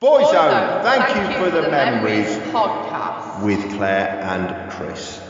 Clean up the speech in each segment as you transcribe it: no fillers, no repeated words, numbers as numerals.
Boyzone, thank you for the memories podcast with Claire and Chris.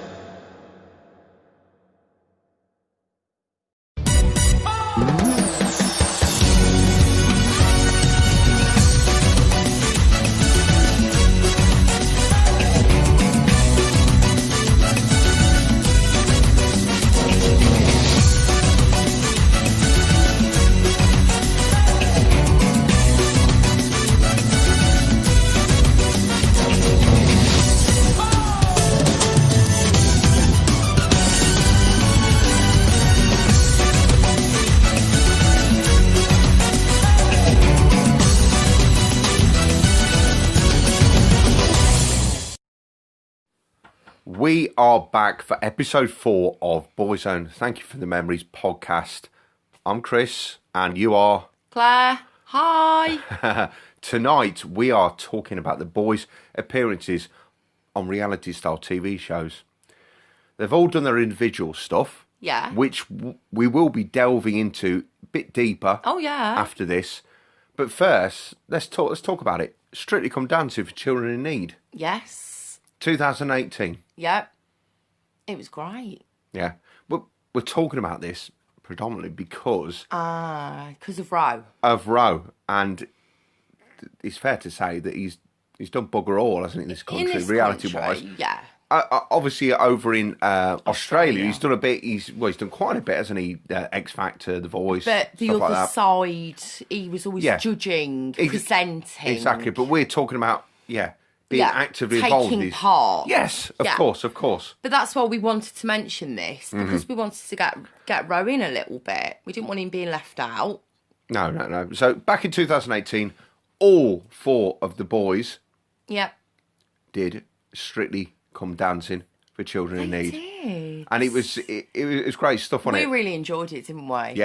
We are back for episode 4 of Boyzone. Thank you for the memories podcast. I'm Chris, and you are Claire. Hi. Tonight we are talking about the boys' appearances on reality-style TV shows. They've all done their individual stuff, which we will be delving into a bit deeper. After this. But first, let's talk about it. Strictly Come Dancing for Children in Need. Yes. 2018. Yep. It was great. Yeah. We're talking about this predominantly because of Roe. And it's fair to say that he's done bugger all, hasn't he, in this country, reality-wise. Yeah. Obviously, over in Australia, he's done a bit. He's done quite a bit, hasn't he? X Factor, The Voice, but the stuff other like that. side, he was always judging, presenting. Exactly. But we're talking about being actively involved. Taking part. Yes, of course. But that's why we wanted to mention this, because we wanted to get Roe in a little bit. We didn't want him being left out. No. So back in 2018, all 4 of the boys did Strictly Come Dancing for Children in Need. Did. And it was great stuff, wasn't it? We really enjoyed it, didn't we?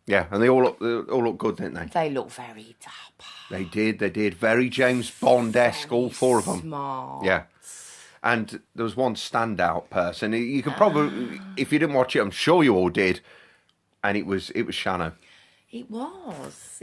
Yeah, and they all look good, didn't they? They look very dapper. They did. Very James Bond-esque, all 4 of them. Smart. Yeah. And there was one standout person. You could probably, if you didn't watch it, I'm sure you all did. And it was Shano. It was.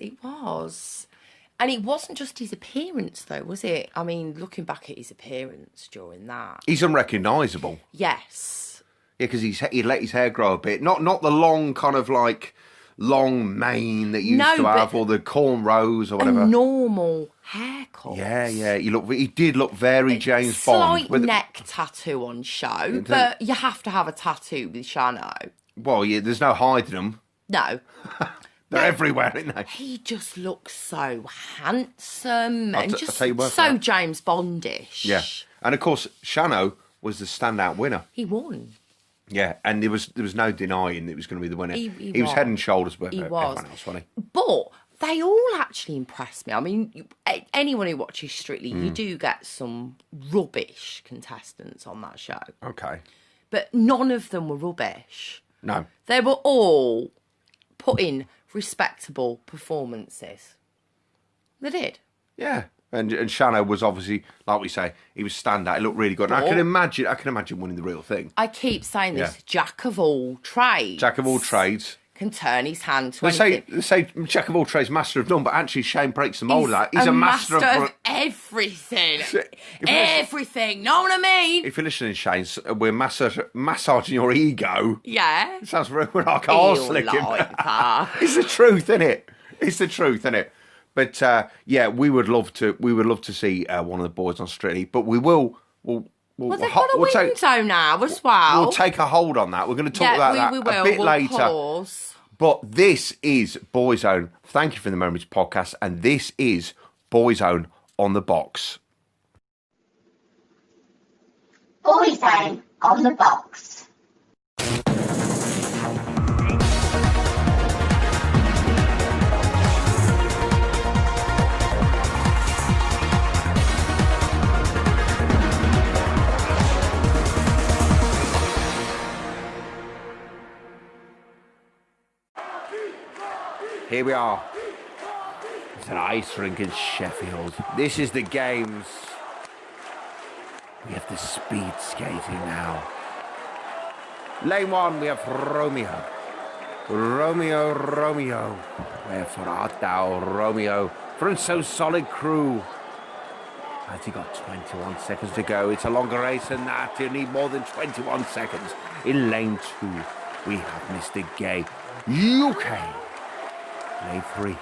And it wasn't just his appearance, though, was it? I mean, looking back at his appearance during that. He's unrecognisable. Yes. Yeah, because he let his hair grow a bit. Not the long kind of like long mane that you used to have, or the cornrows or whatever. A normal haircut. Yeah. He did look very James Bond. Slight neck tattoo on show, but you have to have a tattoo with Shano. Well, there's no hiding them. No. They're everywhere, aren't they? He just looks so handsome and just so so James Bondish. Yeah. And of course, Shano was the standout winner. He won. Yeah, and there was no denying it was going to be the winner. He was head and shoulders above everyone else, wasn't he? But they all actually impressed me. I mean, anyone who watches Strictly, you do get some rubbish contestants on that show. Okay. But none of them were rubbish. No. They were all put in respectable performances. They did. Yeah. And Shano was obviously, like we say, he was standout. He looked really good. And I can imagine winning the real thing. I keep saying this, jack of all trades. Jack of all trades. Can turn his hand to anything. They say jack of all trades, master of none, but actually Shane breaks the mould of that. He's a master of everything. Everything. Know what I mean? If you're listening, Shane, we're massaging your ego. Yeah. It sounds like arse licking. It's the truth, innit? But we would love to see one of the boys on Strictly. But we will. They've got a window now as well. We'll take a hold on that. We're going to talk about that a bit later. Pause. But this is Boyzone. Thank you for the memories podcast, and this is Boyzone on the box. Boyzone on the box. Here we are. It's an ice rink in Sheffield. This is the games. We have the speed skating now. Lane 1, we have Romeo. Romeo. Where art thou, Romeo? from So Solid Crew. Has he got 21 seconds to go? It's a longer race than that. You need more than 21 seconds. In lane 2, we have Mr. Gay, UK. Lane 3,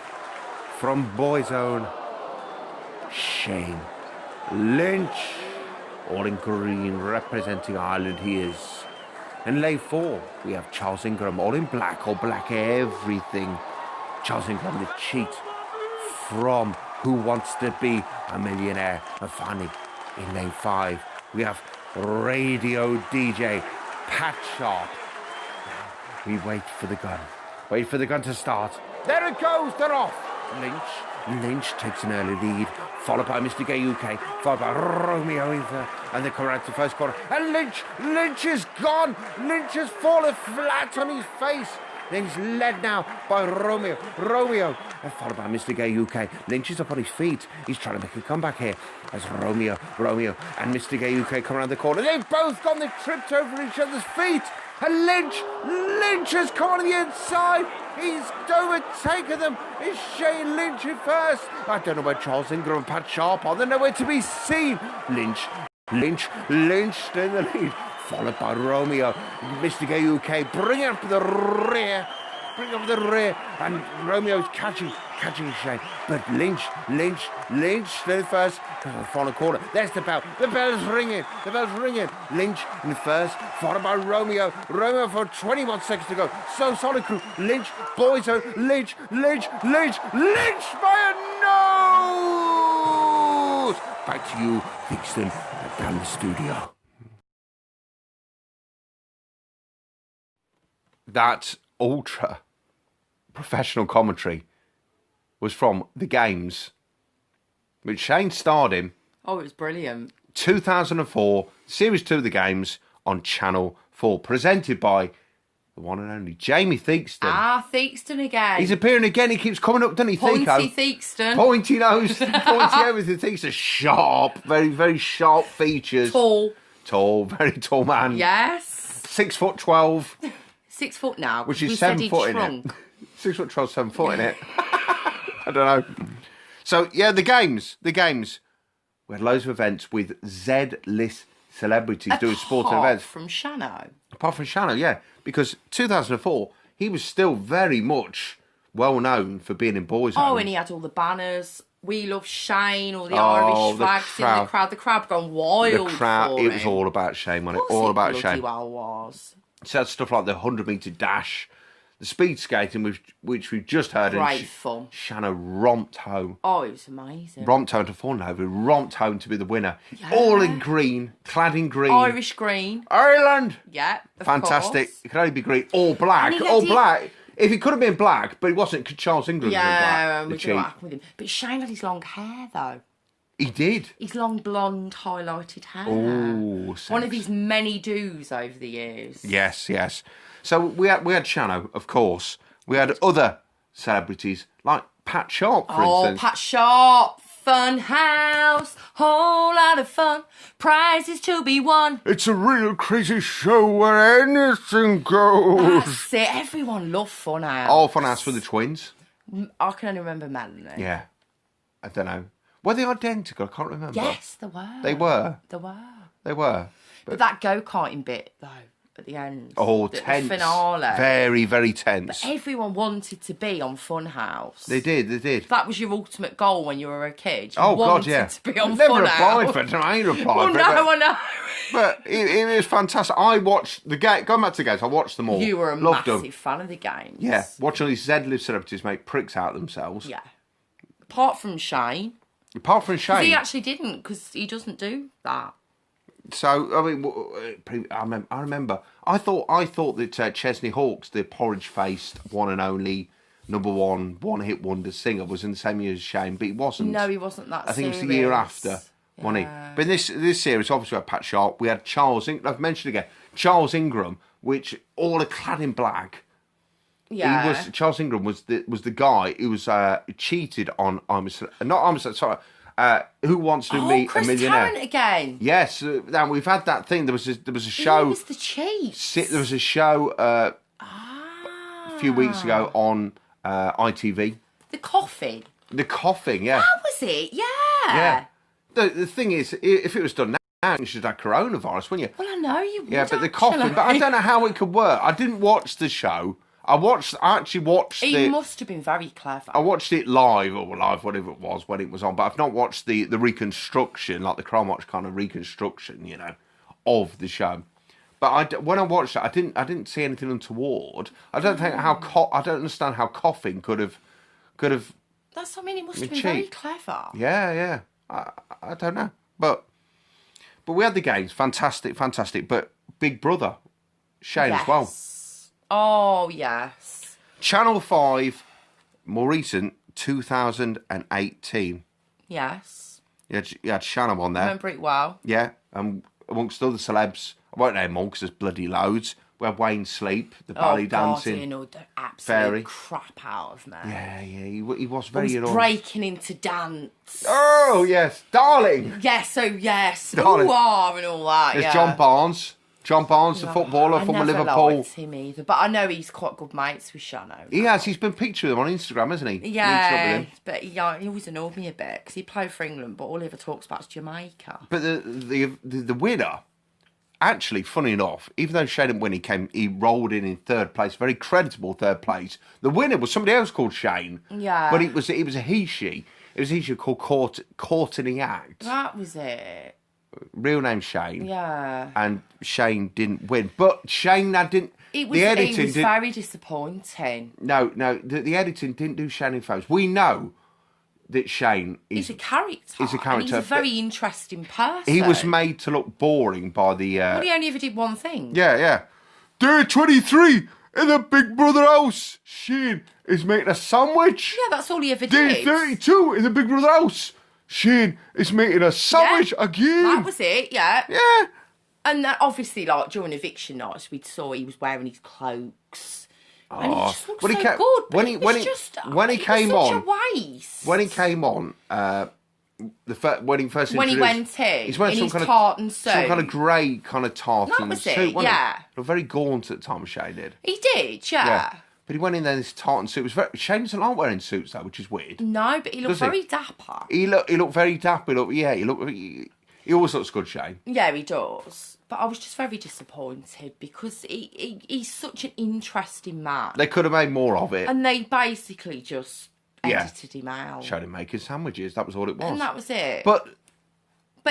from Boyzone, Shane Lynch. All in green, representing Ireland he is. In lane 4, we have Charles Ingram, all in black, all black everything. Charles Ingram, the cheat from Who Wants to Be a Millionaire. And finally, in lane 5, we have radio DJ Pat Sharp. Now, we wait for the gun. Wait for the gun to start. There it goes, they're off. Lynch takes an early lead, followed by Mr. Gay UK, followed by Romeo and they come around to the first corner. And Lynch is gone. Lynch has fallen flat on his face. Then he's led now by Romeo, and followed by Mr. Gay UK. Lynch is up on his feet. He's trying to make a comeback here as Romeo and Mr. Gay UK come around the corner. They've both gone, they've tripped over each other's feet. And Lynch has come on the inside. He's overtaken them. It's Shane Lynch in first. I don't know where Charles Ingram and Pat Sharp are. They're nowhere to be seen. Lynch in the lead, followed by Romeo. Mr. Gay UK bringing up the rear. And Romeo's catching Shane. But Lynch still first. The final corner. There's the bell. The bell's ringing. Lynch in first, followed by Romeo for 21 seconds to go. So Solid Crew. Lynch, Boyzone. Lynch by a nose. Back to you, Higston, down the studio. That ultra professional commentary was from the games, which Shane starred in. Oh, it was brilliant. 2004, Series 2 of the games on Channel 4, presented by the one and only Jamie Theakston. Theakston again. He's appearing again. He keeps coming up, doesn't he, Pointy Theakston? Theakston. Pointy nose, pointy everything. Theakston, sharp, very, very sharp features. Tall, very tall man. Yes. 6'12". 6 foot now. Which is 7 foot in it. 6'12", 7 foot in it. I don't know. So, yeah, the games. We had loads of events with Z-list celebrities doing sporting events. Apart from Shano, yeah. Because 2004, he was still very much well known for being in Boyzone. Oh, and he had all the banners. We love Shane, all the Irish flags in the crowd. The crowd gone wild. The crowd, it was all about Shane, wasn't it? All about Shane. Well was. So had stuff like the 100-metre dash, the speed skating, which we've just heard. Great fun. Shanna romped home. Oh, it was amazing. Romped home to Thornhover, romped home to be the winner. Yeah. All in green, clad in green. Irish green. Ireland! Yeah, fantastic. Course. It could only be green. All black. Black. If he could have been black, but he wasn't, because Charles Ingram was black. Yeah, we don't know what happened with him. But Shane had his long hair, though. He did. His long blonde highlighted hair. Oh, one of his many do's over the years. Yes. So we had Shano, of course. We had other celebrities like Pat Sharp, for instance. Oh, Pat Sharp, fun house, whole lot of fun, prizes to be won. It's a real crazy show where anything goes. That's it. Everyone loved Fun House. Oh, Fun House for the twins. I can only remember Melanie. Yeah, I don't know. Were they identical? I can't remember. Yes, they were. They were. But that go-karting bit, though, at the end. Oh, tense. The finale. Very, very tense. But everyone wanted to be on Fun House. They did. That was your ultimate goal when you were a kid. God, yeah. To be on Never Fun House. applied for it. I ain't applied for it. I know. But it was fantastic. I watched the game. Going back to the games, I watched them all. You were a massive fan of the games. Yeah. Watching all these Z-list celebrities make pricks out of themselves. Yeah. Apart from Shane. He actually didn't, because he doesn't do that. So I remember. I thought that Chesney Hawkes, the porridge-faced one and only number one-hit wonder singer, was in the same year as Shane, but he wasn't. No, he wasn't that. I think it was the year after, wasn't he? But in this series, obviously, we had Pat Sharp. We had Charles. I've mentioned again Charles Ingram, which all are clad in black. Yeah. Charles Ingram was the guy who was cheated on Who Wants to Meet a Millionaire? Tarrant again. Yes, now we've had that thing. There was a show. Who was the cheat? There was a show a few weeks ago on ITV. The coffin. The coughing, yeah. That was it, yeah. Yeah. The thing is, if it was done now, you should have coronavirus, wouldn't you? Well, I know you would. Yeah, but the coughing, but I don't know how it could work. I didn't watch the show. I actually watched it. He must have been very clever. I watched it live, whatever it was, when it was on, but I've not watched the reconstruction, like the Chrome Watch kind of reconstruction, you know, of the show. But when I watched it, I didn't see anything untoward. I don't think I don't understand how coughing could have. That's, I mean, it must have been very clever. Yeah. I don't know, but we had the games, fantastic. But Big Brother, Shane as well. Oh yes. Channel 5, more recent, 2018. Yes. You had Shannon on there. I remember it well. Yeah, amongst other celebs, I won't name all because there's bloody loads. We had Wayne Sleep, the belly dancing. He annoyed the absolute fairy. crap out of me. Yeah, he was very He was annoying. breaking into dance. Oh, yes, darling. Yes, Darling. Ooh, and all that, There's yeah. John Barnes, the footballer from Liverpool. I never liked him either, but I know he's quite good mates with Shano. He's been pictured with him on Instagram, hasn't he? Yeah, but he always annoyed me a bit, because he played for England, but all he ever talks about is Jamaica. But the winner, actually, funny enough, even though Shane didn't win, he rolled in third place, very creditable third place. The winner was somebody else called Shane. Yeah. But it was a he-she. It was a he-she called Caught in the Act. That was it. Real name Shane. Yeah. And Shane didn't win. But Shane didn't... It was very disappointing. No, the editing didn't do Shane in favours. We know that Shane is... He's a character. He's a character. And he's a very interesting person. He was made to look boring by the... Well, he only ever did one thing. Yeah. Day 23 in the Big Brother house. Shane is making a sandwich. Yeah, that's all he ever Day did. 32 in the Big Brother house. Shane is making a sandwich again. That was it, yeah. Yeah. And that, obviously, like, during eviction nights, we saw he was wearing his cloaks. And he just looked so good. When he came on, such a waste. when he came on, when he first when he introduced, went in, he's wearing in some his kind of tartan suit. some kind of grey kind of tartan That was suit. it, yeah. He looked very gaunt at the time. Shane did. He did, yeah. But he went in there in this tartan suit. It was Shane doesn't like wearing suits though, which is weird. No, but he looked very dapper. He looked very dapper. He always looks good, Shane. Yeah, he does. But I was just very disappointed because he's such an interesting man. They could have made more of it. And they basically just edited him out. Showed him making sandwiches. That was all it was. And that was it. But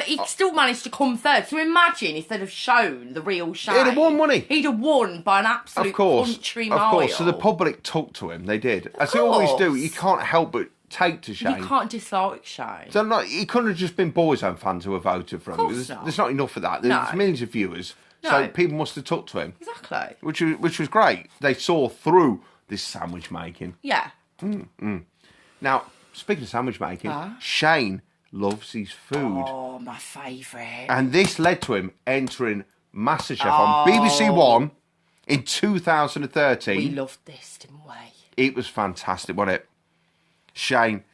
he still managed to come third. So imagine if they'd have shown the real Shane. He'd have won, wouldn't he? He'd have won by an absolute country mile. Of course. So the public talked to him. They did. As they always do. You can't help but take to Shane. You can't dislike Shane. So he couldn't have just been Boyzone fans who have voted for him. There's not enough of that. There's millions of viewers. No. So people must have talked to him. Exactly. Which was great. They saw through this sandwich making. Yeah. Now, speaking of sandwich making, Shane loves his food. Oh, my favourite. And this led to him entering MasterChef on BBC One in 2013. We loved this, didn't we? It was fantastic, wasn't it? Shane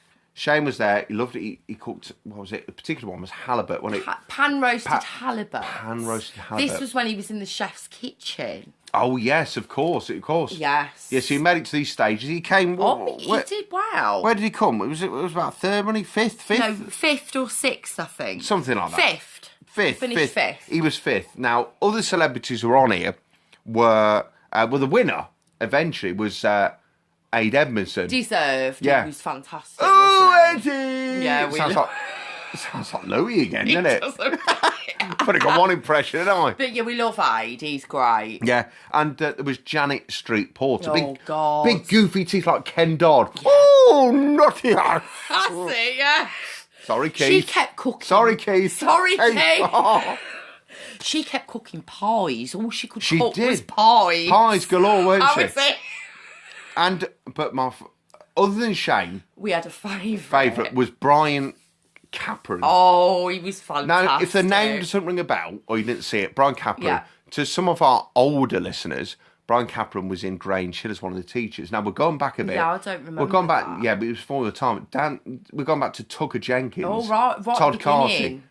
was there. He loved it. He cooked, what was it? The particular one was halibut, wasn't it? Pan-roasted halibut. Pan-roasted halibut. This was when he was in the chef's kitchen. Oh, yes, of course. Yes. Yes, he made it to these stages. He came... he did well. Where did he come? It was about third, wasn't he? Fifth? No, fifth or sixth, I think. Something like that. Fifth. Finished fifth. He was fifth. Now, other celebrities who were on here were... the winner, eventually, was... Aid Edmondson. Deserved. Yeah. He was fantastic. Oh, Eddie! Yeah, sounds like Louis again, doesn't it? I've only got one impression, haven't I? But yeah, we love Aid. He's great. Yeah, and there was Janet Street Porter. God. Big goofy teeth like Ken Dodd. Yeah. Oh, naughty ass. That's it, yeah. Sorry, Keith. She kept cooking. Sorry, Keith. Oh. She kept cooking pies. All she could cook did. was pies. Pies galore, weren't she? Was it? But other than Shane, we had a favourite. Was Brian Capron. Oh, he was fantastic. Now, if the name doesn't ring a bell or you didn't see it, Brian Capron. To some of our older listeners, Brian Capron was in Grange Hill as one of the teachers. Now we're going back a bit. Yeah, I don't remember. We're going back. Yeah, but it was before the time. We're going back to Tucker Jenkins. Oh right, Todd Carty.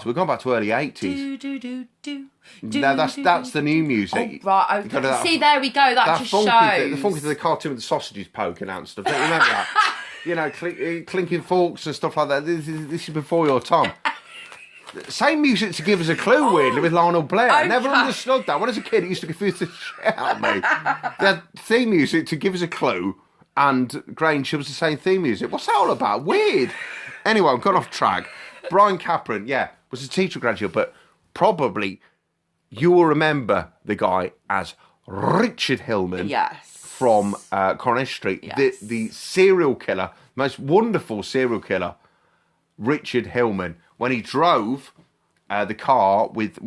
We're going back to early 80s. No, that's the new music. Oh, right, okay. See, there we go. That just shows. The funky to the cartoon with the sausages poking out and stuff. Don't you remember that? clinking forks and stuff like that. This is before your time. Same music to give us a clue, weirdly, with Lionel Blair. I never understood that. When I was a kid, it used to confuse the shit out of me. They had theme music to give us a clue, and Grange was the same theme music. What's that all about? Weird. Anyway, I've gone off track. Brian Capron, was a teacher graduate, but probably you will remember the guy as Richard Hillman. Yes. From Coronation Street. Yes. The serial killer, most wonderful serial killer, Richard Hillman, when he drove the car with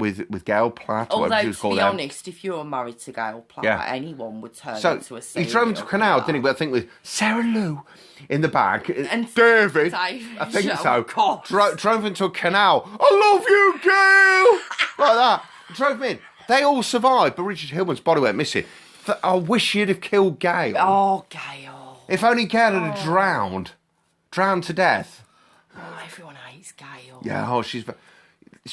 Gail Platt. Although, to be honest, if you were married to Gail Platt, anyone would turn into a serial he drove into Canal, didn't he? But I think with Sarah Lou in the back. And David, I think so. Drove into a canal. I love you, Gail! Like that. Drove him in. They all survived, but Richard Hillman's body went missing. I wish you'd have killed Gail. Oh, Gail. If only Gail had drowned to death. Oh, everyone hates Gail. Yeah, she's a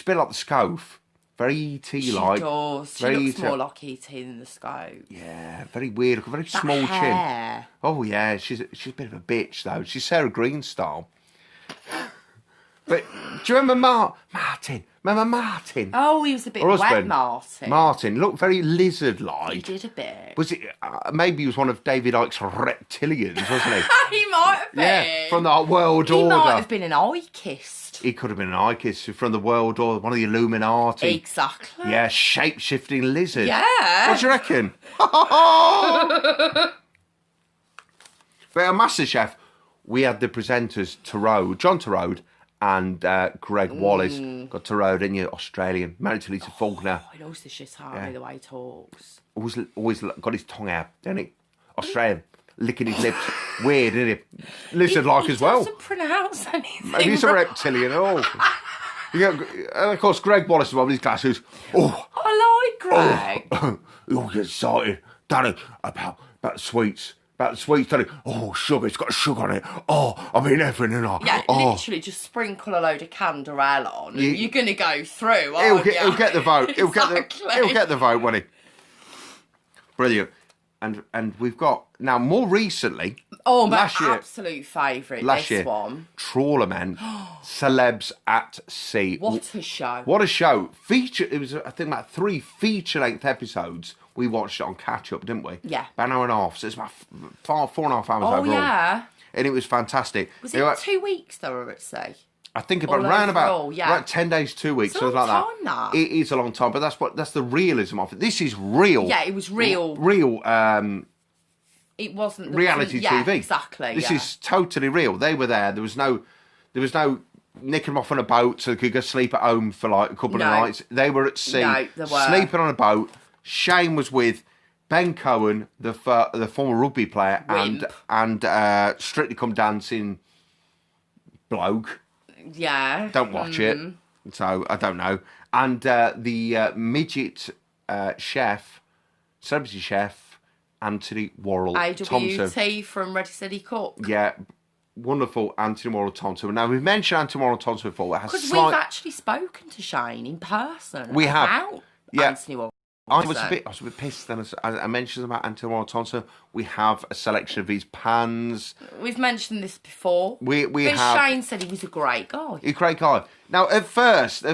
bit like the Scove. Very E.T.-like. She does. She looks more like E.T. than the Scove. Yeah, very weird. Very small chin. Oh, yeah, she's a bit of a bitch, though. She's Sarah Green style. But do you remember Martin? Remember Martin? Oh, he was a bit wet, Martin. Martin looked very lizard-like. He did a bit. Was it? Maybe he was one of David Icke's reptilians, wasn't he? He might have been. Yeah, from the World Order. He might have been an Ikist. He could have been an Ikist from the World Order, one of the Illuminati. Exactly. Yeah, shape-shifting lizard. Yeah. What do you reckon? But at MasterChef, we had the presenters, John Turode, and Greg Wallace. Got Turode, didn't you? Australian, married to Lisa Faulkner. He knows the shit out of me, the way he talks. Always got his tongue out, didn't he? Australian, licking his lips. Weird, isn't it? Lizard-like as well. He doesn't pronounce anything. Maybe he's a reptilian at all. And of course, Greg Wallace is one with his glasses. Oh, I like Greg. Oh, get excited, Danny, about the sweets. About the sweets, Danny. Oh, sugar, it's got sugar on it. Oh, I mean everything, and yeah, literally just sprinkle a load of Canderel on. You're going to go through, aren't you? He'll get the vote. Exactly. He'll get the vote, won't he? Brilliant. And we've got, now more recently... Oh, my absolute favourite, this one. Trawlermen, Celebs at Sea. What a show. What a show. It was, I think, about 3 feature-length episodes. We watched it on catch-up, didn't we? Yeah. About an hour and a half. So it's about 4.5 hours overall. Oh, yeah. And it was fantastic. Was it 2 weeks, they were at sea? I think about 10 days, 2 weeks, something like that. It is a long time, but that's the realism of it. This is real. Yeah, it was real. Real. It wasn't reality TV. Yeah, exactly. This is totally real. They were there. There was no nicking them off on a boat so they could go sleep at home for like a couple of nights. They were at sea, sleeping on a boat. Shane was with Ben Cohen, the former rugby player, and Strictly Come Dancing bloke. Yeah. Don't watch it. So, I don't know. And the midget chef, celebrity chef, Anthony Worrell Thompson. AWT from Ready Steady Cook. Yeah. Wonderful Anthony Worrell Thompson. Now, we've mentioned Anthony Worrell Thompson before. Because we've actually spoken to Shane in person. We have. Anthony Worrell. I was a bit pissed then. I mentioned about Anthony Worrell Thompson. We have a selection of his pans. We've mentioned this before. But Shane said he was a great guy. He's a great guy. Now, at first,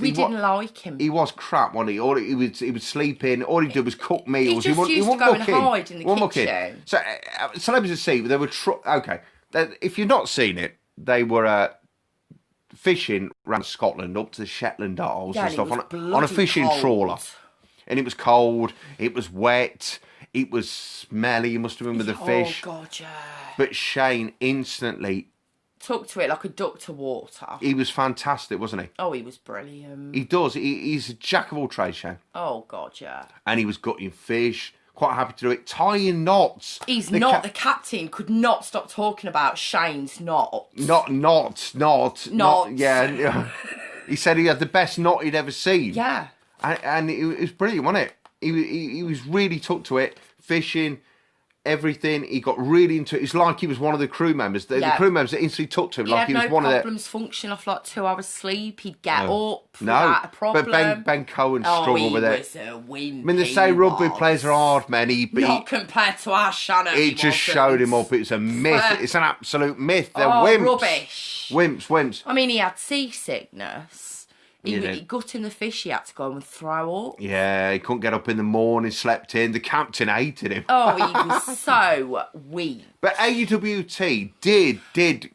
we didn't like him. He was crap, wasn't he? He would sleep in. All he'd do was cook meals. He used to go and hide in the kitchen. So, Celebrity Sea, they were okay. If you've not seen it, they were fishing around Scotland up to the Shetland Isles and stuff on a fishing trawler. And it was cold, it was wet, it was smelly, you must have been with the fish. Oh, God, yeah. But Shane instantly took to it like a duck to water. He was fantastic, wasn't he? Oh, he was brilliant. He does. He's a jack of all trades, Shane. Oh, God, yeah. And he was gutting fish, quite happy to do it, tying knots. The captain could not stop talking about Shane's knots. Knots. Yeah. He said he had the best knot he'd ever seen. Yeah. And it was brilliant, wasn't it? He was really took to it, fishing, everything. He got really into it. It's like he was one of the crew members. The crew members that instantly took to him like he was one of their... He had no problems functioning off like 2 hours sleep. He'd get up without a problem. But Ben Cohen struggled with it. He was a wimp. I mean, they say rugby players are hard men. Not compared to our Shannon. He just showed him up. It's a myth. It's an absolute myth. They're wimps. Rubbish. Wimps. I mean, he had seasickness. He gutting the fish, he had to go and throw up. Yeah, he couldn't get up in the morning, slept in. The captain hated him. Oh, he was so weak. But AWT did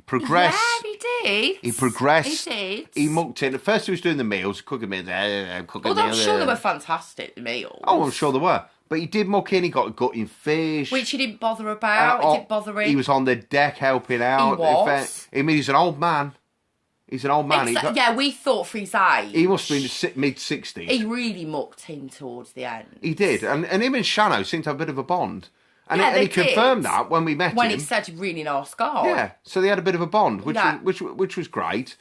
progress. Yeah, he did. He progressed. He did. He mucked in. At first he was doing the meals, cooking meals. I'm sure they were fantastic, the meals. Oh, I'm sure they were. But he did muck in. He got gutting fish. Which he didn't bother about. It didn't bother him. He was on the deck helping out. He was. I mean, he's an old man. He's an old man. We thought for his age. He must be in the mid-60s. He really mucked in towards the end. He did. And him and Shano seemed to have a bit of a bond. And he confirmed that when we met him. When he said really nice guy. Yeah, so they had a bit of a bond, which was great.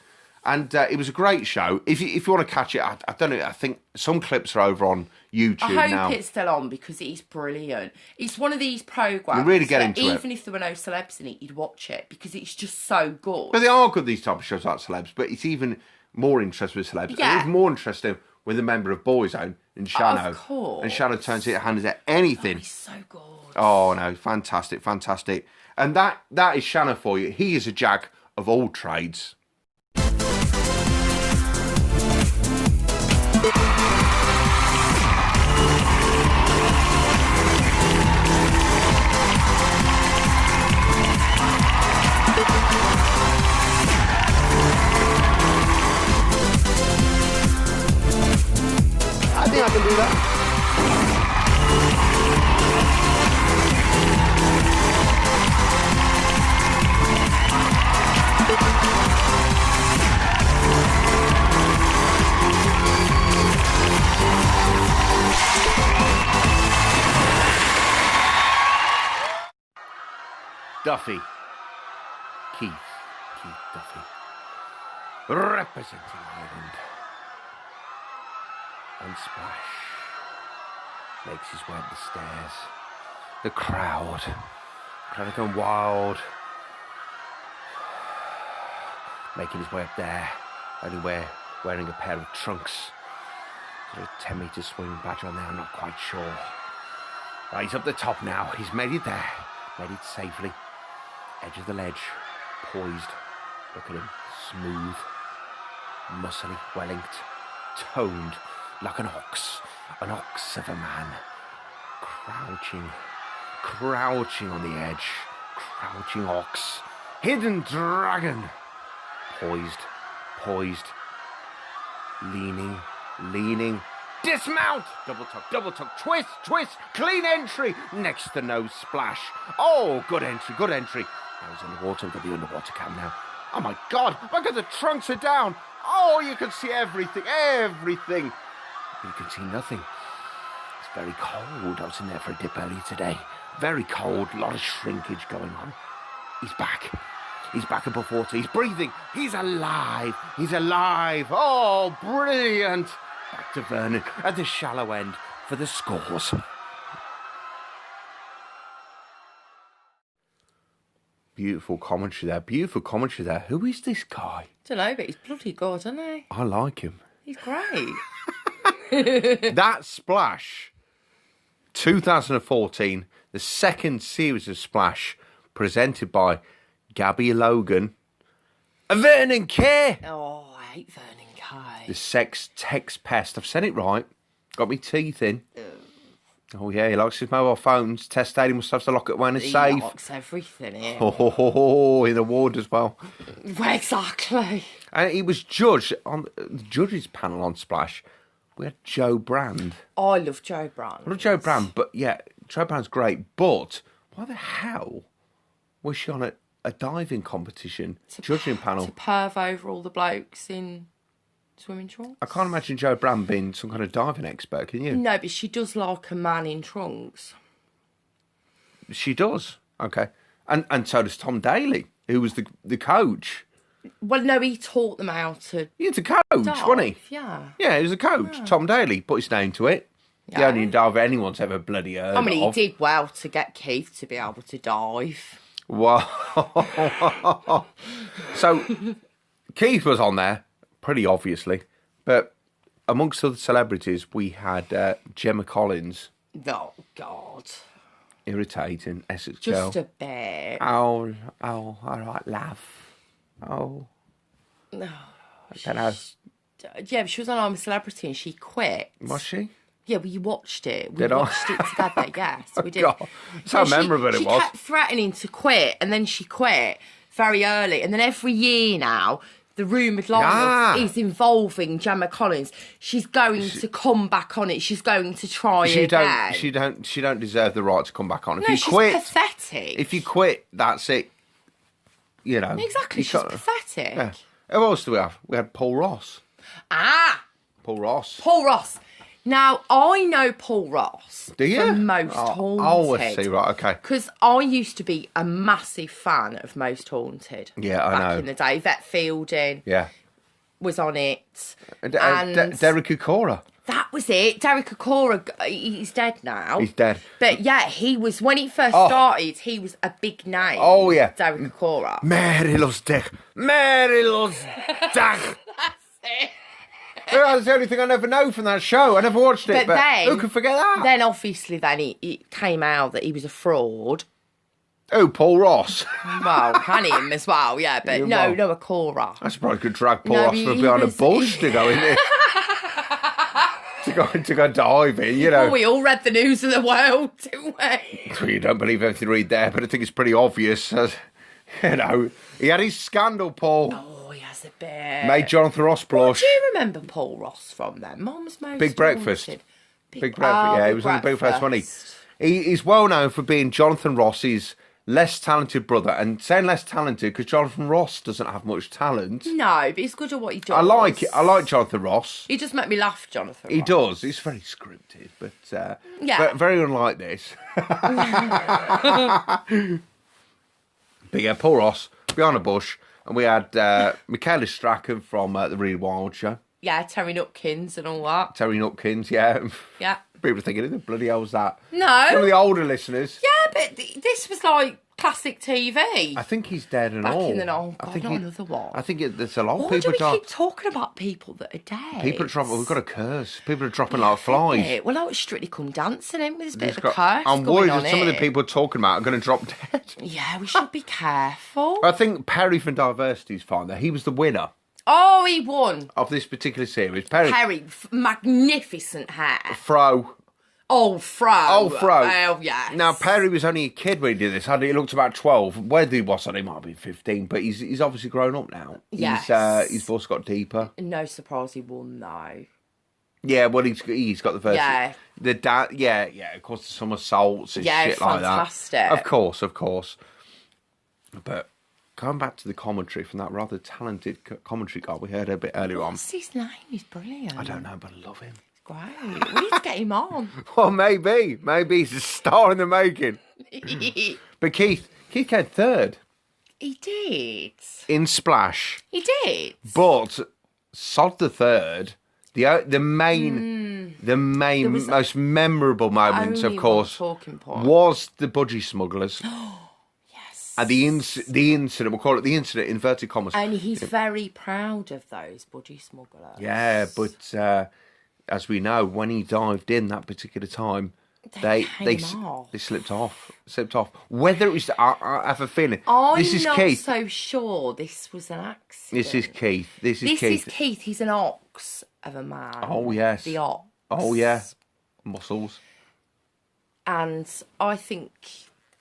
And it was a great show. If you want to catch it, I don't know, I think some clips are over on YouTube now. I hope it's still on because it's brilliant. It's one of these programmes. You really get into it. Even if there were no celebs in it, you'd watch it because it's just so good. But they are good, these type of shows like celebs, but it's even more interesting with celebs. Yeah. And even more interesting with a member of Boyzone and Shano. Of course. And Shano turns it hands at anything. Oh, he's so good. Oh, no, fantastic. And that is Shano for you. He is a jack of all trades. I think I can do that. Duffy. Keith Duffy. Representing Ireland. And Splash makes his way up the stairs. The crowd are going wild. Making his way up there. Only wearing a pair of trunks. Sort of 10 metre swing badge on there, I'm not quite sure. Right, he's up the top now. He's made it there. Made it safely. Edge of the ledge. Poised. Look at him. Smooth. Muscly. Well-inked. Toned. Like an ox of a man, crouching on the edge, crouching ox, hidden dragon, poised, leaning, dismount, double tuck, twist, clean entry, next to no splash. Oh, good entry. Now he's underwater, we've got the underwater cam now. Oh my God, look at the trunks are down. Oh, you can see everything. You can see nothing. It's very cold. I was in there for a dip earlier today. Very cold. A lot of shrinkage going on. He's back. He's back above water. He's breathing. He's alive. Oh, brilliant. Back to Vernon at the shallow end for the scores. Beautiful commentary there. Who is this guy? Don't know, but he's bloody good, isn't he? I like him. He's great. That Splash, 2014, the second series of Splash, presented by Gabby Logan and Vernon Kay. Oh, I hate Vernon Kay. The sex text pest. I've said it right. Got me teeth in. Oh, yeah, he likes his mobile phones. Test Stadium must have to lock it when it's safe. He locks everything in. Oh, in the ward as well. Well, exactly. And he was judged on the judges panel on Splash. We had Joe Brand. Oh, I love Joe Brand. I love Joe Brand, but yeah, Joe Brand's great. But why the hell was she on a diving competition judging panel? To perv over all the blokes in swimming trunks? I can't imagine Joe Brand being some kind of diving expert, can you? No, but she does like a man in trunks. She does. Okay. And so does Tom Daly, who was the coach. Well, no, he taught them how to... He was a coach, wasn't he? Yeah. Yeah, he was a coach. Yeah. Tom Daly put his name to it. Yeah. The only diver anyone's ever bloody heard of. I mean, he did well to get Keith to be able to dive. Wow. So, Keith was on there, pretty obviously. But amongst other celebrities, we had Gemma Collins. Oh, God. Irritating, Essex Just girl. a bit. Oh, all right, love. Oh. No. I don't know. Yeah, but she was on I'm a Celebrity and she quit. Was she? Yeah, well, you watched it. We Did watched it together, yes, we did. God, that's how memorable it was. She kept threatening to quit, and then she quit very early. And then every year now, the rumoured lineup is involving Gemma Collins. She's going to come back on it. She's going to try again. She don't deserve the right to come back on. If you she's quit, pathetic. If you quit, that's it. You know. Exactly, she's pathetic. Yeah. Who else do we have? We had Paul Ross. Paul Ross. Now, I know Paul Ross do you? from Most Haunted. Oh, I see, right, okay. Because I used to be a massive fan of Most Haunted. Yeah, I know. Back in the day. Vet Fielding was on it. And Derek Okora. That was it. Derek Okora, he's dead now. He's dead. But yeah, he was, when he first started, he was a big name. Oh, yeah. Derek Okora. Mary loves Dick. Mary loves Dick. That's it. That's the only thing I never know from that show. I never watched it, but then, who could forget that? Then, obviously, it came out that he was a fraud. Oh, Paul Ross. Well, and him as well, yeah, but no, Okora. I suppose I could drag Paul Ross from behind a bush to go in there. to go diving, you know. Well, we all read the news of the world, didn't we? Well, you don't believe everything you read there, but I think it's pretty obvious. You know, he had his scandal, Paul. Oh, he has a bit. Made Jonathan Ross blush. Do you remember Paul Ross from then? Mum's Most Big Breakfast. Big Breakfast, yeah, he was on the Big Breakfast, wasn't he? He's well known for being Jonathan Ross's less talented brother, and saying less talented because Jonathan Ross doesn't have much talent. No, but he's good at what he does. I like it. I like Jonathan Ross. He just make me laugh, Jonathan. He does. He's very scripted, but very unlike this. But yeah, Paul Ross behind a bush, and we had Michaela Strachan from the Really Wild Show. Yeah, Terry Nutkins and all that. Terry Nutkins, yeah. Yeah. People are thinking, who the bloody hell's that? No. Some of the older listeners. Yeah, but this was like classic TV. I think he's dead and Back all. in the not another one. I think there's a lot of Why people. Why do we keep talking about people that are dead? People are dropping. We've got a curse. People are dropping like flies. Yeah. Well, I was Strictly Come Dancing in with a bit of a curse. I'm worried that some of the people talking about are going to drop dead. Yeah, we should be careful. I think Perry from Diversity's fine though. He was the winner. Oh, he won. Of this particular series. Perry, magnificent hair. Fro. Oh, Fro. Oh, yes. Now, Perry was only a kid when he did this. He looked about 12. Whether he was, he might have been 15, but he's obviously grown up now. Yes. His voice got deeper. No surprise he won, though. Yeah, well, he's got the first... Yeah. The dad... Yeah, of course, there's some assaults and shit like that. Fantastic. Of course. But going back to the commentary from that rather talented commentary guy we heard a bit earlier on. What's his name? He's brilliant. I don't know, but I love him. Great. We need to get him on. Well, maybe he's a star in the making. But Keith came third. He did. In Splash. He did. But sod the third. The main most memorable moments, of course, was the budgie smugglers. Yes. And the incident, we'll call it the incident, inverted commas. And he's very proud of those budgie smugglers. Yeah, but as we know, when he dived in that particular time, they slipped off. Whether it was, I have a feeling. This is not Keith. So sure this was an accident. This is Keith. This is Keith. He's an ox of a man. Oh yes. The ox. Oh yeah. Muscles. And I think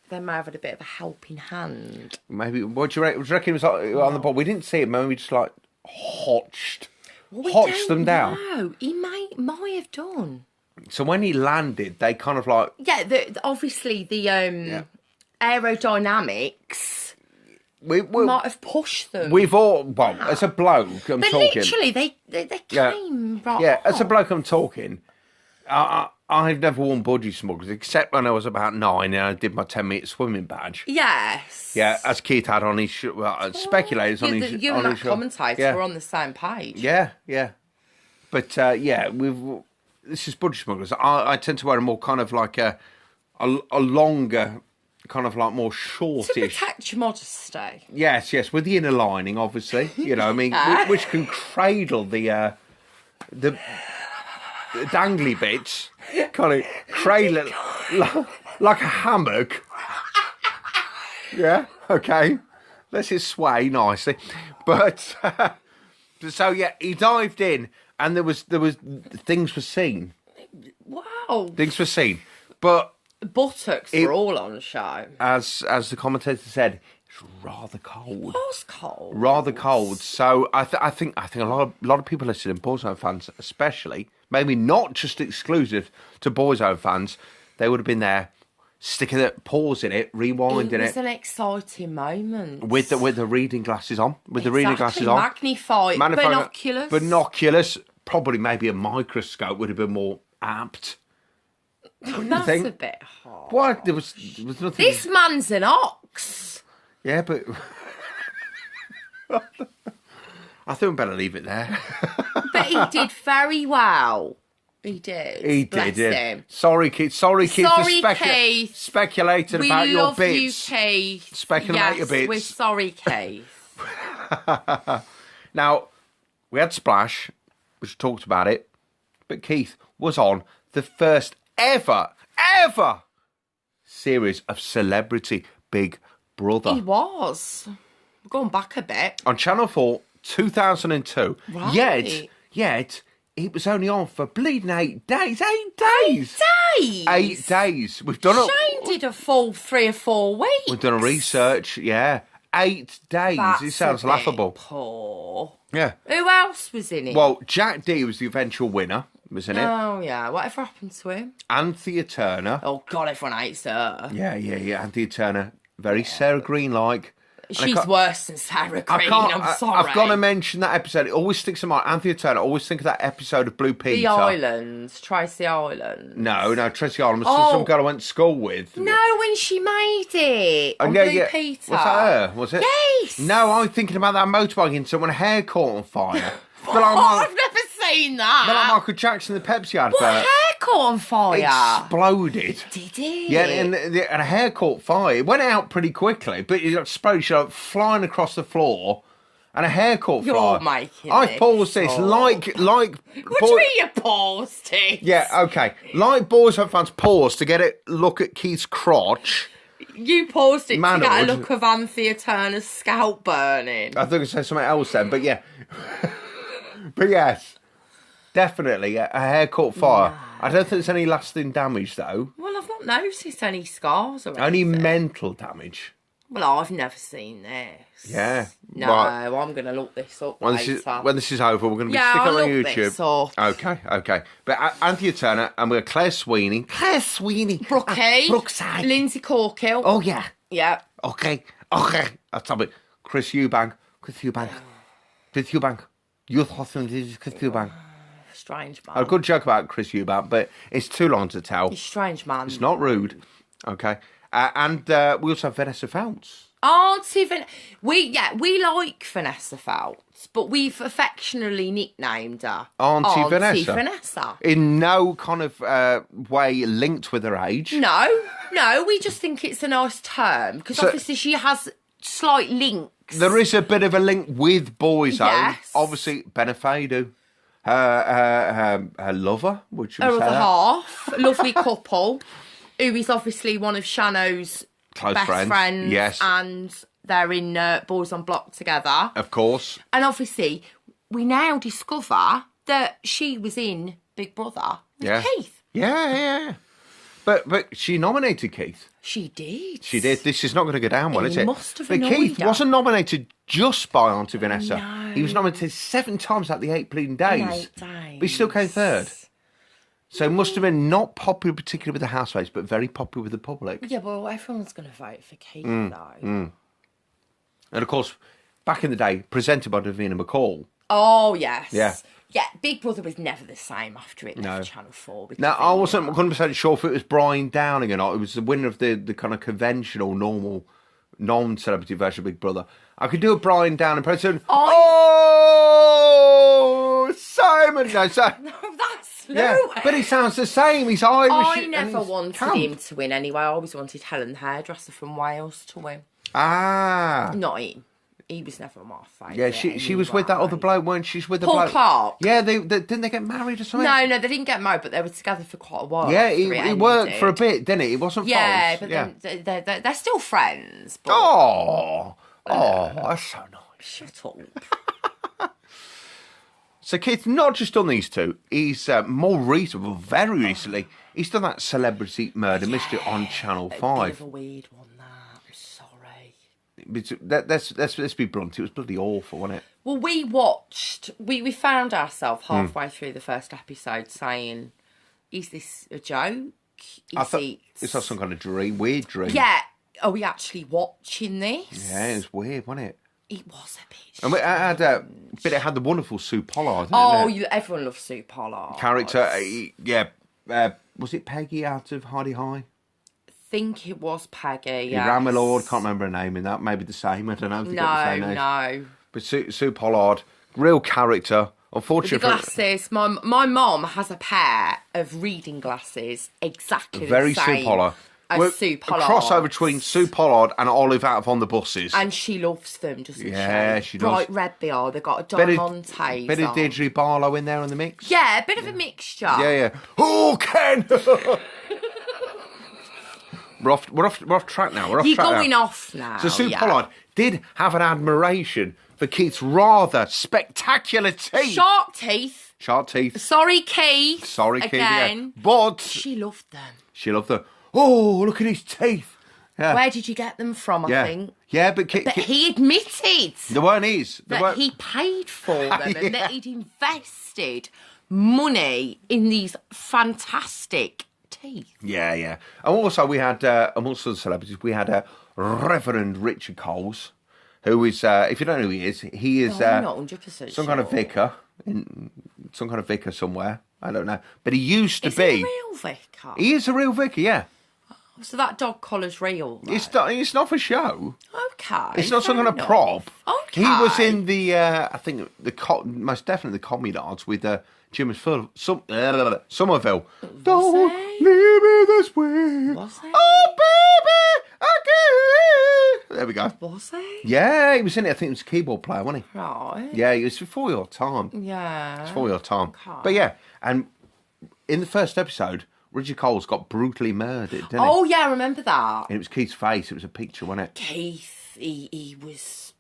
they may have had a bit of a helping hand. Maybe. What do you reckon? It was on the board? We didn't see it. Maybe we just like hotched them down. No, he might have done. So when he landed, they kind of like... Yeah, obviously the aerodynamics might have pushed them. We've all... Well, as a bloke, I'm talking... But literally, they came right Yeah, as a bloke, I'm talking... I've never worn budgie smugglers, except when I was about 9 and I did my 10-metre swimming badge. Yes. Yeah, as Keith had on his... speculators on his... You and that commentator were on the same page. Yeah. But, this is Budgie Smugglers. I tend to wear a more kind of like a longer, kind of like more shortish. To protect your modesty. Yes, with the inner lining, obviously. You know, I mean, which can cradle the dangly bits, kind of cradle it like a hammock. Yeah, okay. Lets it sway nicely. But, so yeah, he dived in and there was things were seen. Wow. Things were seen. But buttocks were all on show. As the commentator said, it's rather cold. It was cold. Rather cold. So I think a lot of people listening, Boyzone fans especially, maybe not just exclusive to Boyzone fans, they would have been there, sticking it, pausing it, rewinding it. It was an exciting moment. With the reading glasses on. Magnified. Binoculars. Probably maybe a microscope would have been more apt. That's a bit hard. What? There was nothing. This man's an ox. Yeah, but I think we better leave it there. But he did very well. He did. Bless him. Sorry, Keith. Sorry, Keith. Keith. Speculating about your bits. We love you, Keith. Speculate your bits. We're sorry, Keith. Now, we had Splash, which talked about it, but Keith was on the first ever series of Celebrity Big Brother. He was. We're going back a bit. On Channel 4, 2002. Right. Yet, it was only on for bleeding 8 days. 8 days! 8 days? 8 days. We've done it. Shane did a full 3 or 4 weeks. We've done a research, yeah. 8 days. It sounds laughable. Poor. Yeah. Who else was in it? Well, Jack D was the eventual winner, wasn't it? Oh, yeah. Whatever happened to him? Anthea Turner. Oh, God, everyone hates her. Yeah. Anthea Turner. Very Sarah Green-like. She's worse than Sarah Green, I'm sorry. I've got to mention that episode. It always sticks in mind. Anthea Turner, I always think of that episode of Blue Peter. The Islands. Tracy Island. No, Tracy Island was some girl I went to school with. No, when she made it. On Blue Peter. Was that her? Was it? Yes. No, I'm thinking about that motorbike incident when her hair caught on fire. I've never seen that. Like Michael Jackson, the Pepsi advert. What, hair caught on fire? Exploded. Did it? Yeah, and a hair caught fire. It went out pretty quickly, but it exploded, flying across the floor, and a hair caught fire. You're making I paused this like. What do you mean you paused it? Yeah, okay. Like Boyzone fans paused to get a look at Keith's crotch. You paused it to get a look of Anthea Turner's scalp burning. I thought I'd say something else then, but yeah. But yes, definitely a hair caught fire. Nah. I don't think there's any lasting damage though. Well, I've not noticed any scars or anything. Only mental damage. Well, I've never seen this. Yeah. No, right. I'm going to look this up later. When this is over, we're going to be sticking on YouTube. This up. Okay. But Anthea Turner and we're Claire Sweeney. Brookie. Brookside. Lindsay Corkill. Oh, yeah. Yeah. Okay. I'll tell you. Chris Eubank. Youth hostility, Chris Eubank. Strange man. A good joke about Chris Eubank, but it's too long to tell. He's a strange man. It's not rude. Okay. And we also have Vanessa Feltz. Auntie Vanessa. We like Vanessa Feltz, but we've affectionately nicknamed her Auntie Vanessa. In no kind of way linked with her age. No, we just think it's a nice term, because obviously she has slight links. There is a bit of a link with Boyzone. Yes. Obviously, Benefedu, her lover, which her other half, lovely couple, who is obviously one of Shano's best friends. Yes. And they're in Boys on Block together. Of course. And obviously, we now discover that she was in Big Brother with Keith. Yeah. But she nominated Keith. She did. This is not going to go down well, is it? Must have But annoyed Keith her. wasn't nominated just by Auntie Vanessa. No. He was nominated 7 times out of the 8 bleeding days. In 8 days. But he still came third. So it must have been not popular particularly with the housemates, but very popular with the public. Yeah, well, everyone's going to vote for Keith, though. And of course, back in the day, presented by Davina McCall. Oh, yes. Yeah. Yeah, Big Brother was never the same after it left Channel 4. Now, I wasn't 100% sure if it was Brian Downing or not. It was the winner of the kind of conventional, normal, non-celebrity version of Big Brother. I could do a Brian Downing impression. Oh, Simon! No, that's Yeah, but he sounds the same. He's Irish. I never wanted him to win anyway. I always wanted Helen, the hairdresser from Wales, to win. Ah. Not him. He was never my favourite. Yeah, she was with that other bloke, weren't she? She's with the Paul bloke. Clark. Yeah, didn't they get married or something? No, they didn't get married, but they were together for quite a while. Yeah, he worked for a bit, didn't he? It wasn't false. Yeah, but then they're still friends. But... Oh, that's so nice. Shut up. So Keith's not just done these two. He's more recent, well, very recently, he's done that Celebrity Murder Mystery on Channel 5. A bit of a weird one, that. I'm sorry. Let's be blunt. It was bloody awful, wasn't it? Well, we found ourselves halfway through the first episode saying, is this a joke? It's not some kind of dream, weird dream. Yeah. Are we actually watching this? Yeah, it was weird, wasn't it? It was a bit. And it had the wonderful Sue Pollard. Everyone loves Sue Pollard. Character, was it Peggy out of Hardy High? I think it was Peggy. Yes. Ram Lord, can't remember her name in that. Maybe the same. I don't know. No. But Sue Pollard, real character. Unfortunately, with the glasses. My mom has a pair of reading glasses exactly very the same. Sue Pollard. Sue Pollard. A crossover between Sue Pollard and Olive out of On the Buses. And she loves them, doesn't she? Yeah, she does. Bright red they are. They've got a diamante. Bit of Deirdre Barlow in there in the mix. Yeah, a bit of a mixture. Yeah. Oh, Ken! We're off track now. You're going off now. So Sue Pollard did have an admiration for Keith's rather spectacular teeth. Shark teeth. Sorry, Keith. Yeah. But she loved them. Oh, look at his teeth. Yeah. Where did you get them from, I think? Yeah, but he admitted they weren't his. That he paid for them and that he'd invested money in these fantastic teeth. Yeah. And also we had, amongst other celebrities, we had Reverend Richard Coles, who is, if you don't know who he is I'm not 100% some kind of vicar, some kind of vicar somewhere. I don't know. But he used to be... Is he a real vicar? He is a real vicar, yeah. So that dog collar's real, though. It's not for show. Okay. It's not some kind of prop. Okay. He was in the, I think, most definitely the Communards with Jim Somerville. Don't leave me this way. Was he? Oh, baby, again. There we go. Was he? Yeah, he was in it. I think he was a keyboard player, wasn't he? Right. Yeah, he was before your time. Yeah. It's before your time. Okay. But yeah, and in the first episode, Richard Coles got brutally murdered, didn't he? Oh, yeah, I remember that. And it was Keith's face. It was a picture, wasn't it? Keith, he was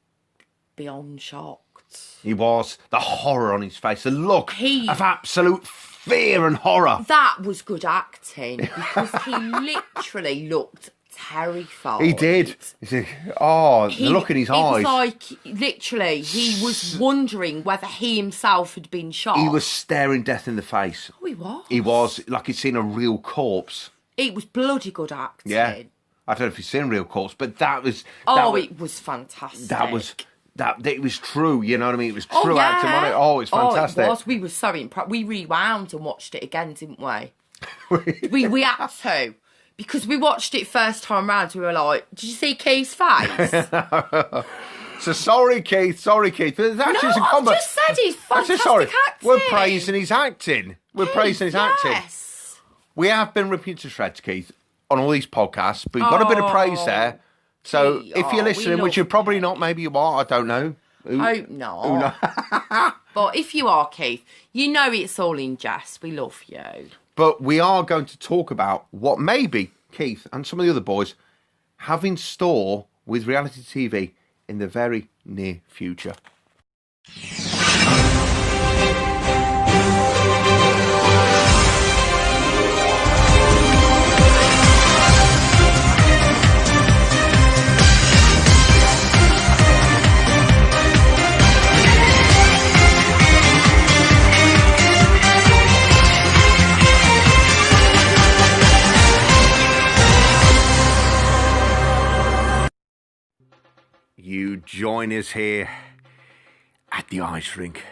beyond shocked. He was. The horror on his face. The look of absolute fear and horror. That was good acting because he literally looked terrified. He did. The look in his eyes. It was like, literally, he was wondering whether he himself had been shot. He was staring death in the face. Oh, he was? He was, like he'd seen a real corpse. It was bloody good acting. Yeah. I don't know if he's seen a real corpse, but it was fantastic. It was true, you know what I mean? It was true acting on it. Oh, it's fantastic. It was. We were so impressed. We rewound and watched it again, didn't we? we had to. Because we watched it first time round, we were like, did you see Keith's face? So sorry, Keith. There's actually some comment. I just said he's fantastic acting. We're praising his acting. Acting. We have been ripping to shreds, Keith, on all these podcasts, but you've got a bit of praise there. So if you're listening, which you're probably not, maybe you are, I don't know. Hope not. But if you are, Keith, you know it's all in jest. We love you. But we are going to talk about what maybe Keith and some of the other boys have in store with reality TV in the very near future. You join us here at the ice rink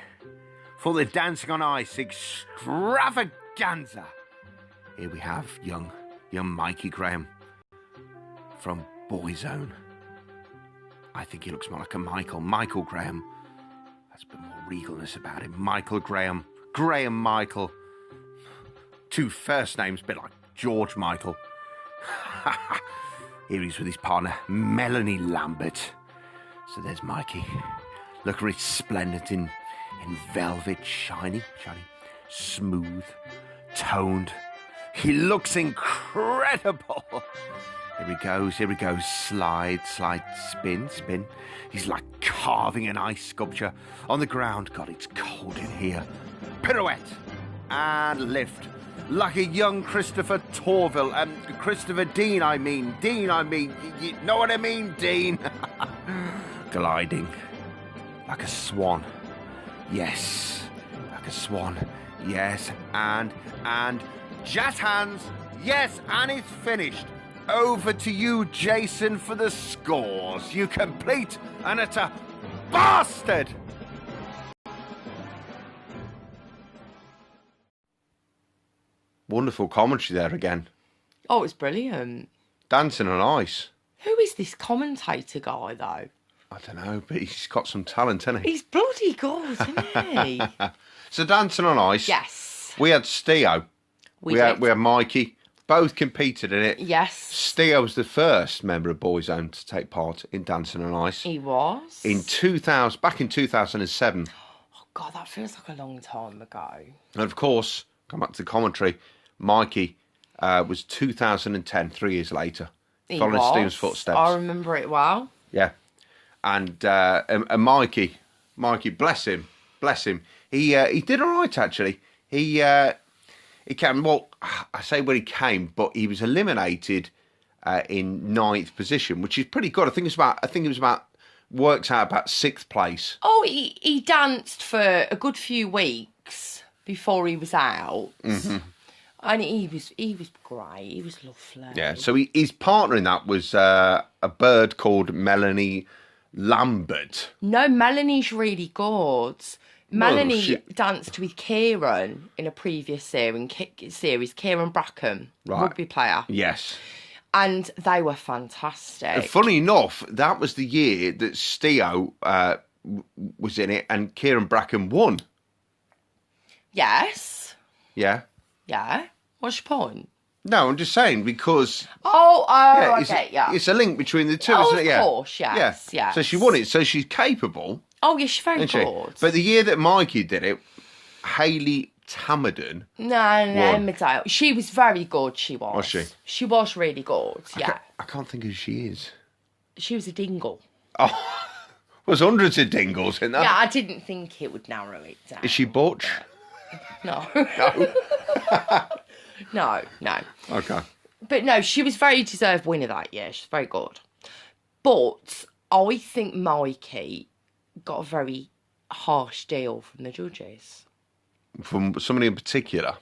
for the Dancing on Ice extravaganza. Here we have young Mikey Graham from Boyzone. I think he looks more like a Michael Graham. That's a bit more regalness about him. Michael Graham. Graham Michael. Two first names, a bit like George Michael. Here he's with his partner, Melanie Lambert. So there's Mikey. Look resplendent in velvet, shiny, smooth, toned. He looks incredible. Here he goes. Slide, spin. He's like carving an ice sculpture on the ground. God, it's cold in here. Pirouette and lift. Like a young Christopher Torville. Christopher Dean, I mean. You know what I mean, Dean? Gliding. Like a swan. Yes. Like a swan. Yes. And jazz hands. Yes, and it's finished. Over to you, Jason, for the scores. You complete and utter bastard! Wonderful commentary there again. Oh, it's brilliant. Dancing on ice. Who is this commentator guy, though? I don't know, but he's got some talent, hasn't he? He's bloody good, isn't he? So Dancing on Ice. Yes. We had Steo. We had Mikey. Both competed in it. Yes. Steo was the first member of Boyzone to take part in Dancing on Ice. He was. Back in 2007. Oh, God, that feels like a long time ago. And of course, come back to the commentary, Mikey was 2010, 3 years later. Following Steve's footsteps. I remember it well. Yeah. And Mikey, bless him. He did all right, actually. He came, well, I say when he came, but he was eliminated in 9th position, which is pretty good. I think it was about works out about 6th place. Oh, he danced for a good few weeks before he was out. Mm-hmm. And he was great. He was lovely. Yeah, so his partner in that was a bird called Melanie Lambert. No, Melanie's really good. Melanie danced with Kieran in a previous series, Kieran Brackham, rugby player. Yes. And they were fantastic. And funny enough, that was the year that Steo was in it and Kieran Brackham won. Yes. Yeah. Yeah. What's your point? No, I'm just saying because... It's a link between the two, isn't it? Of course, yes. Yeah. So she won it, so she's capable. Oh, yeah, she's very good. But the year that Mikey did it, Hayley Tamerden. No, Emmerdale. She was very good, she was. Was she? She was really good, yeah. I can't think who she is. She was a dingle. Oh, there's hundreds of dingles in that. Yeah, I didn't think it would narrow it down. Is she butch? No. No? No. Okay. But no, she was very deserved winner that year. She's very good. But I think Mikey got a very harsh deal from the judges. From somebody in particular?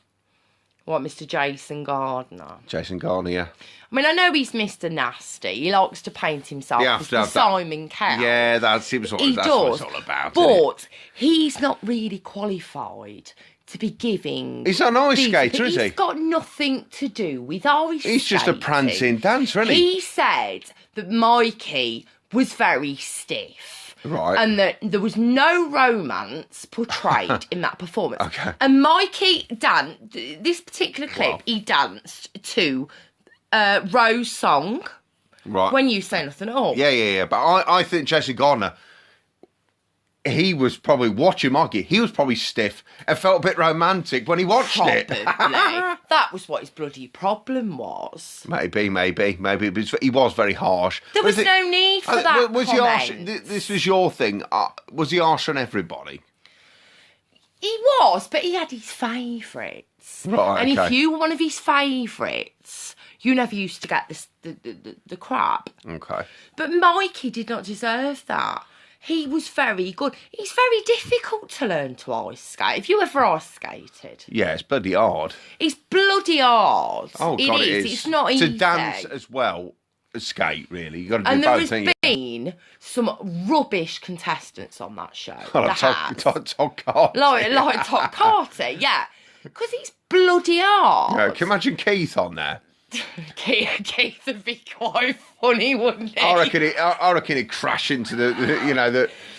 What, Mr. Jason Gardner? Jason Gardner, yeah. I mean, I know he's Mr. Nasty. He likes to paint himself as Simon Cowell. Yeah, that's what it's all about. But he's not really qualified to be giving... He's not an ice skater, is he? He's got nothing to do with ice skating. He's just a prancing dancer, isn't he? He said that Mikey was very stiff. Right. And that there was no romance portrayed in that performance. Okay. And Mikey danced, this particular clip, he danced to Rose's song. Right. When You Say Nothing at All. Yeah. But I think Jason Gardner, he was probably watching Mikey. He was probably stiff and felt a bit romantic when he watched it. That was what his bloody problem was. Maybe. But he was very harsh. There was no need for that was comment. He harsh? This was your thing. Was he harsh on everybody? He was, but he had his favourites. Right, and if you were one of his favourites, you never used to get the crap. Okay. But Mikey did not deserve that. He was very good. He's very difficult to learn to ice skate. If you ever ice skated. Yeah, it's bloody hard. It's bloody hard. Oh, God, it is. It's not easy. To dance as well as skate, really. You've got to do and both, there has been some rubbish contestants on that show. Like Todd Carter. Like Todd Carter, yeah. Because it's bloody hard. Yeah, can you imagine Keith on there? Keith would be quite funny, wouldn't he? I reckon he'd crash into the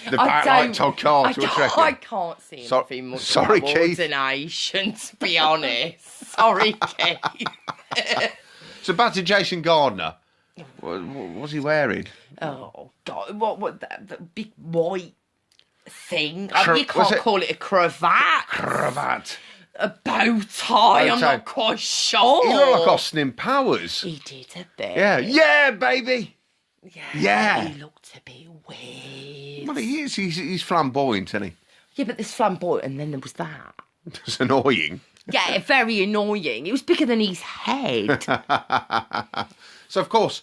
backlight Todd Carter. I can't see anything much sorry, about Keith. ordination, to be honest. Sorry, Keith. So back to Jason Gardner. What was he wearing? Oh, God. What the big white thing? You can't call it a cravat. Cravat. A bow tie, I'm not quite sure. He looked like Austin Powers. He did a bit. Yeah, baby. Yeah. He looked a bit weird. Well, he is. He's flamboyant, isn't he? Yeah, but there's flamboyant, and then there was that. It's annoying. Yeah, very annoying. It was bigger than his head. So, of course,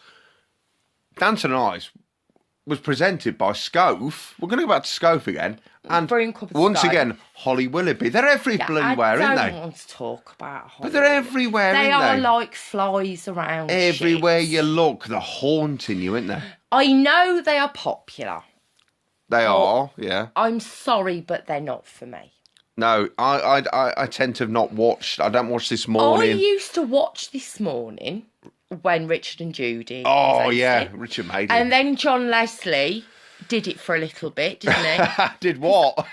Dancing on Ice was presented by Scove. We're going to go back to Scove again. And once again, Holly Willoughby. They're everywhere, aren't they? I don't want to talk about Holly. But they're everywhere, aren't they? They are like flies around everywhere shit. You look, they're haunting you, aren't they? I know they are popular. They are, yeah. I'm sorry, but they're not for me. No, I tend to have not watched. I don't watch This Morning. I used to watch This Morning when Richard and Judy. Oh, yeah, Richard made it. And then John Leslie did it for a little bit, didn't he? Did what?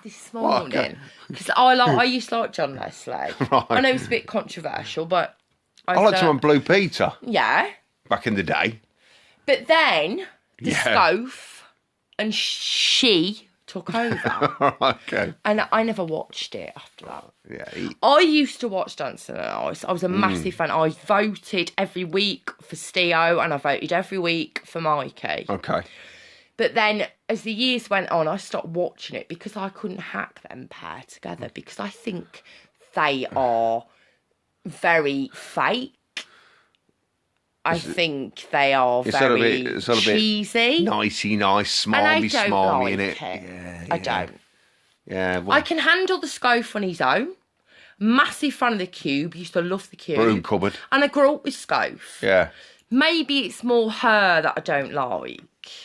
This Morning. Because I used to like John Leslie. Right. I know it's a bit controversial, but I liked him on Blue Peter. Yeah. Back in the day. But then the Scove and she took over. Okay. And I never watched it after that. Yeah. I used to watch Dancing on Ice. I was a massive fan. I voted every week for Steo and I voted every week for Mikey. Okay. But then as the years went on, I stopped watching it because I couldn't hack them pair together because I think they are very fake. I think they are very cheesy. Nicey, nice, smarmy, smarmy in it. Yeah, I don't. Yeah, well, I can handle the Scove on his own. Massive fan of the Cube. Used to love the Cube. Broom cupboard. And I grew up with Scove. Yeah. Maybe it's more her that I don't like.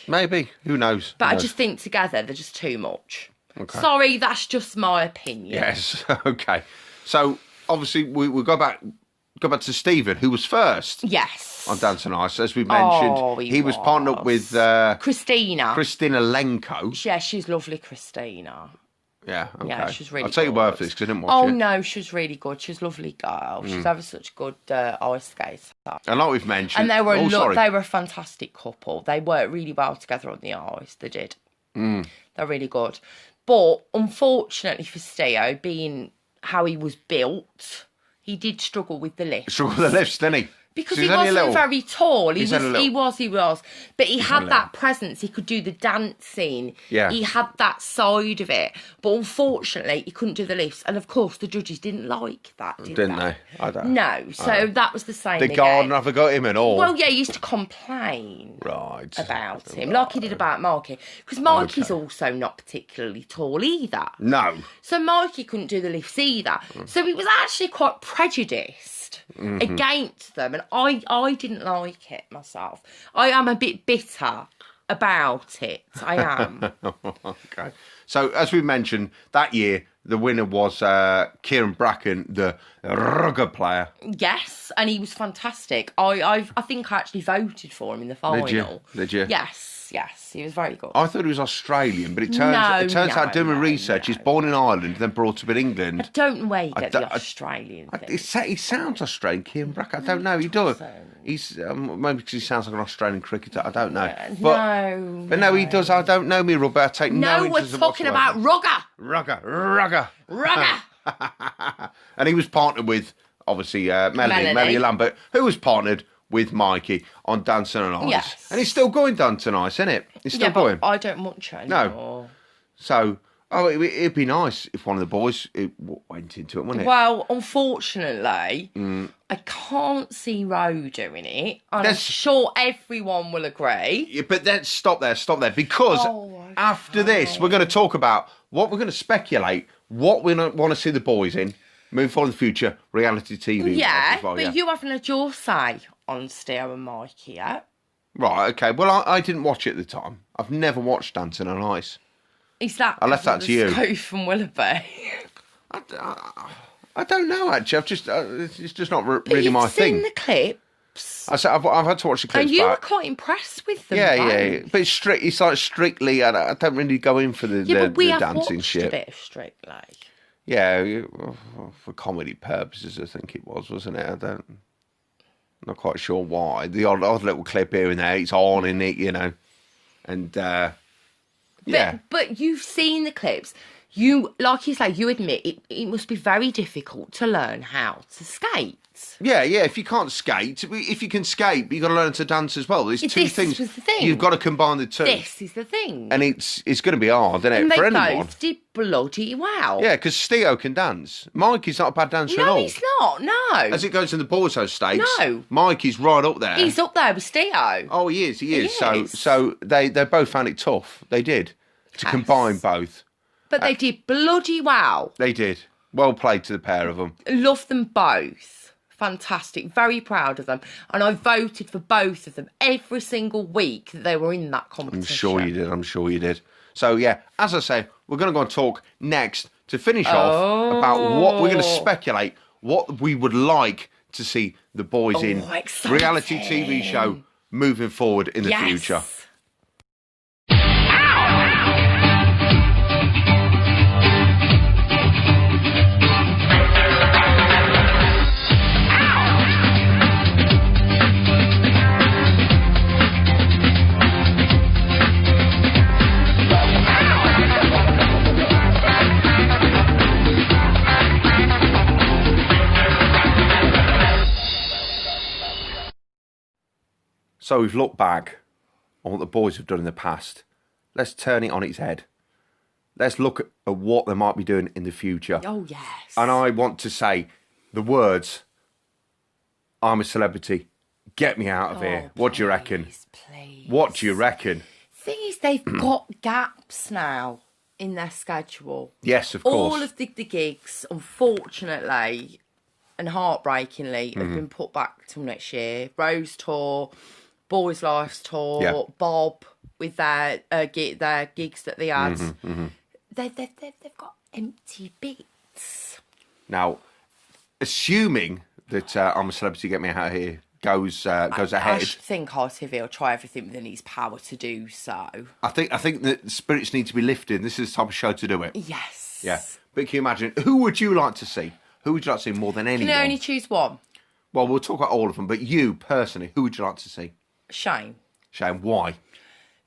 Maybe. Who knows? But I just think together they're just too much. Okay. Sorry, that's just my opinion. Yes. Okay. So obviously we go back to Stephen, who was first. Yes. On Dancing on Ice, as we mentioned, he was partnered up with Christina Lenko. Yeah, she's lovely, Christina. Yeah, okay. Yeah, she's really I'll tell you good. word for this because I didn't watch it. Oh, no, she's really good. She's a lovely girl. She's ever such good ice skater. And like we've mentioned... And they were a fantastic couple. They worked really well together on the ice. They did. They're really good. But, unfortunately for Steo, being how he was built, he did struggle with the lift. Struggle with the lifts, didn't he? Because he wasn't very tall. He was. But he had that presence. He could do the dancing. Yeah. He had that side of it. But unfortunately, he couldn't do the lifts. And of course, the judges didn't like that, didn't they? I don't. No. So that was the same Did Gardner have a go at him at all? Well, yeah, he used to complain about him, like he did about Mikey. Because Mikey's also not particularly tall either. No. So Mikey couldn't do the lifts either. So he was actually quite prejudiced against them, and I didn't like it myself. I am a bit bitter about it. I am. Okay. So as we mentioned, that year the winner was Kieran Bracken, the rugger player. Yes, and he was fantastic. I think I actually voted for him in the final. Did you? Yes, he was very good. I thought he was Australian, but it turns out doing my research, he's born in Ireland, then brought up in England. I don't know where you get the Australian thing. He sounds Australian, Kieran Bracken. I don't know. He does. He's maybe because he sounds like an Australian cricketer. I don't know. But no, he does. I don't know me, Rubber. I take no interest. No, we're talking about rugger. And he was partnered with obviously Melanie Lambert, who was partnered with Mikey on Dancing on Ice. Yes. And he's still going Dancing on Ice, isn't it? He's still going. But I don't watch it anymore. No. So, it'd be nice if one of the boys went into it, wouldn't it? Well, unfortunately, I can't see Roe doing it. I'm sure everyone will agree. Yeah, but then stop there, because after this, we're going to talk about what we're going to speculate, what we want to see the boys in, moving forward in the future, reality TV. Yeah, but you haven't had your say on Steo and Mikey yet. Right, okay. Well, I didn't watch it at the time. I've never watched Dancing on Ice. Is that I left that to you. Scove and Willoughby? I don't know, actually. It's just not really my thing. You've seen the clips. I've had to watch the clips. And you were quite impressed with them. Yeah. But it's like Strictly. I don't really go in for the dancing shit. A bit of Strictly. Yeah, for comedy purposes, I think it was, wasn't it? I'm not quite sure why. The odd little clip here and there, it's on in it, you know. And yeah. But you've seen the clips. You, like you say, you admit it must be very difficult to learn how to skate. Yeah. If you can't skate, if you can skate, you've got to learn to dance as well. There's two things. Was the thing. You've got to combine the two. This is the thing. And it's going to be hard, isn't it, for anyone? They both did bloody well. Yeah, because Steo can dance. Mikey's not a bad dancer at all. No, he's not, no. As it goes in the Boyzone stakes, no. Mikey's right up there. He's up there with Steo. Oh, he is. So they both found it tough. They did. To combine both. But they did bloody well. They did. Well played to the pair of them. Love them both. Fantastic. Very proud of them. And I voted for both of them every single week that they were in that competition. I'm sure you did. So, yeah, as I say, we're going to go and talk next to finish off about what we're going to speculate, what we would like to see the boys in exciting. Reality TV show moving forward in the future. So we've looked back on what the boys have done in the past. Let's turn it on its head. Let's look at what they might be doing in the future. Oh, yes. And I want to say the words, I'm a celebrity, get me out of here. What do you reckon? Please. What do you reckon? Thing is, they've got gaps now in their schedule. Yes, of course. All of the gigs, unfortunately and heartbreakingly, have been put back till next year. Rose Tour, Boys Life's Tour, Bob with their gigs that they had. They've got empty bits. Now, assuming that I'm a celebrity, get me out of here goes ahead. I think RTV will try everything within his power to do so. I think that spirits need to be lifted. This is the type of show to do it. Yes. Yeah. But can you imagine, who would you like to see? Who would you like to see more than anyone? Can you only choose one? Well, we'll talk about all of them, but you, personally, who would you like to see? Shane. Shane, why?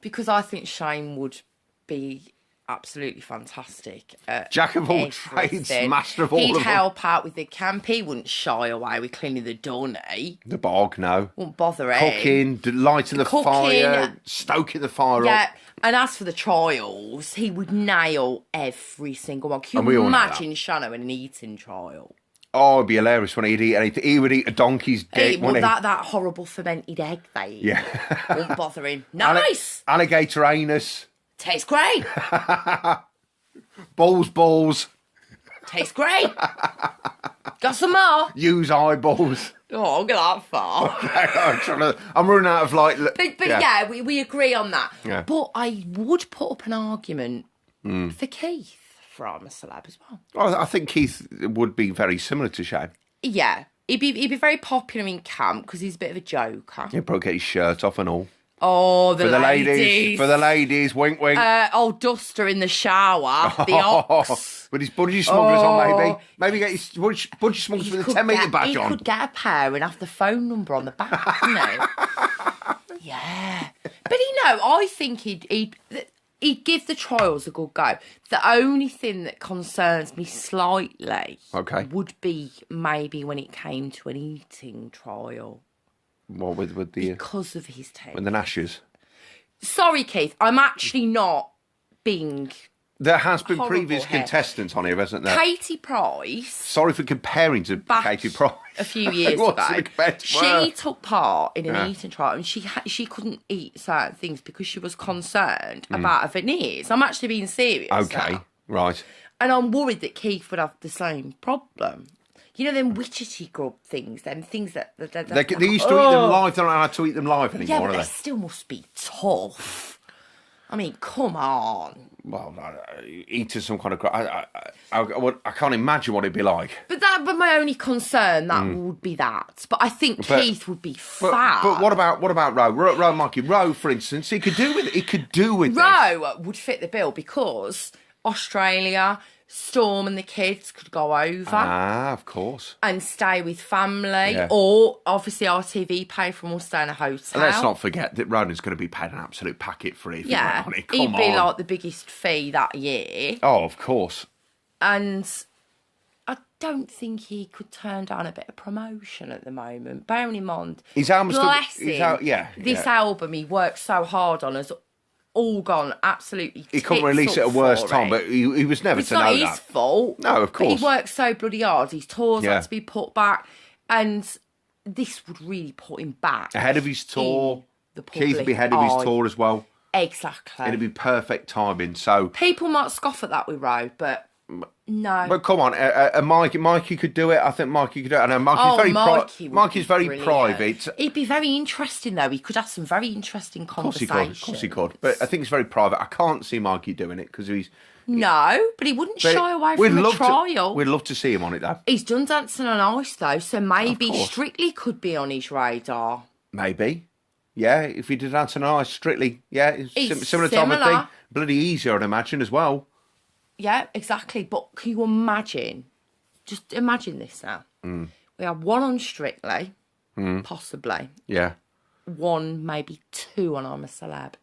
Because I think Shane would be absolutely fantastic. Jack of all trades, master of all of them. He'd help out with the camp. He wouldn't shy away with cleaning the dunny. The bog, no. Wouldn't bother him. Cooking, lighting the fire, stoking the fire up. Yeah, and as for the trials, he would nail every single one. Can you imagine Shannon in an eating trial? Oh, it'd be hilarious when he'd eat anything. He would eat a donkey's dick, wouldn't he? That horrible fermented egg they eat. Yeah. Won't bother him. Nice! Alligator anus. Tastes great. Balls. Tastes great. Got some more? Use eyeballs. Oh, I'll get that far. Okay, I'm running out of like... But yeah, we agree on that. Yeah. But I would put up an argument for Keith from a celeb as well. Well, I think Keith would be very similar to Shane. Yeah. He'd be very popular in camp because he's a bit of a joker. He'd probably get his shirt off and all. Oh, the ladies. For the ladies, wink, wink. Old Duster in the shower, the ox. With his budgie smugglers on, maybe. Maybe get his budgie smugglers with a 10-metre badge on. He could get a pair and have the phone number on the back, couldn't he? Yeah. But, I think he'd give the trials a good go. The only thing that concerns me slightly would be maybe when it came to an eating trial. What, with the... Because of his taste. With the Nashes? Sorry, Keith. I'm actually not being... There has been previous contestants on here, hasn't there? Katie Price. Sorry for comparing to Katie Price. A few years ago. She took part in an eating trial and she couldn't eat certain things because she was concerned about her veneers. I'm actually being serious. Okay, now. Right. And I'm worried that Keith would have the same problem. You know them witchetty grub things, them things that... They used to eat them live, they don't know how to eat them live anymore, yeah, but they still must be tough. I mean, come on. Well, eating some kind of... I can't imagine what it'd be like. But my only concern, would be that. But I think Keith would be fab. But what about Roe? Roe, Mikey. Roe, for instance, he could do with Roe would fit the bill because Australia... Storm and the kids could go over. Of course. And stay with family. Yeah. Or, obviously, our TV pay for them will stay in a hotel. And let's not forget that Ronan's going to be paid an absolute packet free. Yeah. He'd be like the biggest fee that year. Oh, of course. And I don't think he could turn down a bit of promotion at the moment. Bearing in mind, this album he worked so hard on has all gone absolutely. He couldn't release it at a worse time, but he was never to know that. It's not his fault. No, of course. But he worked so bloody hard. His tours had to be put back, and this would really put him back ahead of his tour. Keith would be ahead of his tour as well. Exactly. It'd be perfect timing. So people might scoff at that with Roe, but. No. But come on, Mikey could do it. I think Mikey could do it. I know Mikey's very private. It'd be very interesting, though. He could have some very interesting conversations. Of course he could. But I think it's very private. I can't see Mikey doing it because he's... No, but he wouldn't shy away from a trial. We'd love to see him on it, though. He's done Dancing on Ice, though, so maybe Strictly could be on his radar. Maybe. Yeah, if he did Dancing on Ice, Strictly, it's similar type of thing. Bloody easier, I'd imagine, as well. Yeah, exactly. But can you imagine? Just imagine this now. We have one on Strictly, possibly. Yeah. One, maybe two on I'm a Celeb.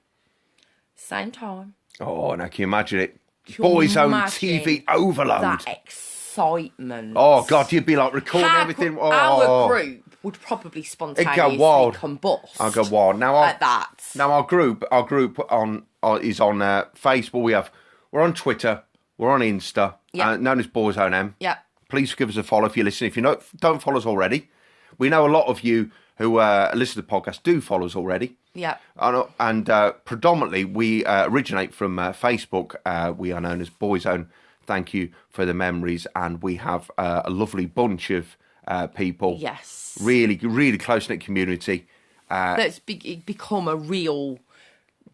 Same time. Oh, now can you imagine it? Boyzone TV overload. That excitement. Oh, God, you'd be like recording everything. Our group would probably spontaneously combust. I'll go wild. Now, at that. Now, our group is on Facebook. We're on Twitter. We're on Insta, known as Boyzone M. Yeah. Please give us a follow if you listen. If you don't follow us already, we know a lot of you who listen to the podcast do follow us already. Yeah. And predominantly, we originate from Facebook. We are known as Boyzone. Thank you for the memories. And we have a lovely bunch of people. Yes. Really, really close-knit community. That's become a real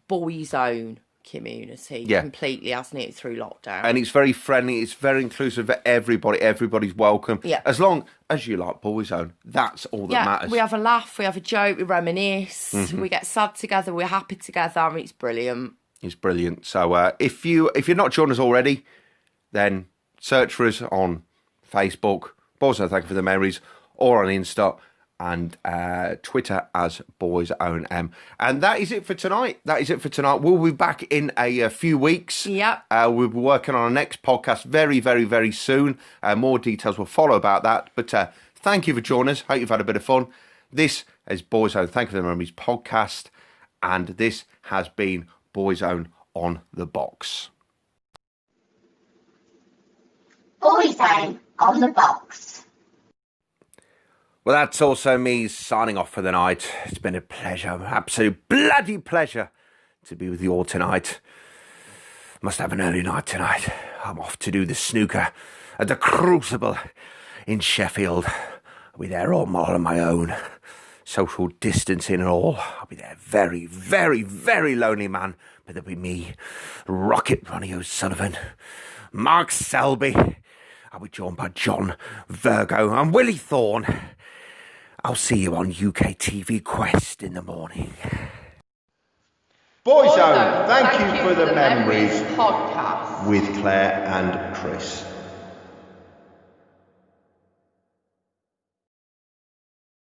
Boyzone community completely, hasn't it, through lockdown? And it's very friendly, it's very inclusive for everybody. Everybody's welcome. Yeah. As long as you like Boyzone, that's all that matters. We have a laugh, we have a joke, we reminisce, we get sad together, we're happy together. It's brilliant. It's brilliant. So if you're not joined us already, then search for us on Facebook, Boyzone Thank You for the Memories, or on Insta and Twitter as Boyzone M. And that is it for tonight. We'll be back in a few weeks. Yep. We'll be working on our next podcast very, very, very soon. More details will follow about that. But thank you for joining us. Hope you've had a bit of fun. This is Boyzone Thank You for the Memories podcast. And this has been Boyzone on the Box. Boyzone on the Box. Well, that's also me signing off for the night. It's been a pleasure, absolute bloody pleasure to be with you all tonight. Must have an early night tonight. I'm off to do the snooker at the Crucible in Sheffield. I'll be there all on my own. Social distancing and all. I'll be there very, very, very lonely man. But there'll be me, Rocket Ronnie O'Sullivan, Mark Selby. I'll be joined by John Virgo and Willie Thorne. I'll see you on UK TV Quest in the morning. Boyzone, thank you for the memories podcast with Claire and Chris.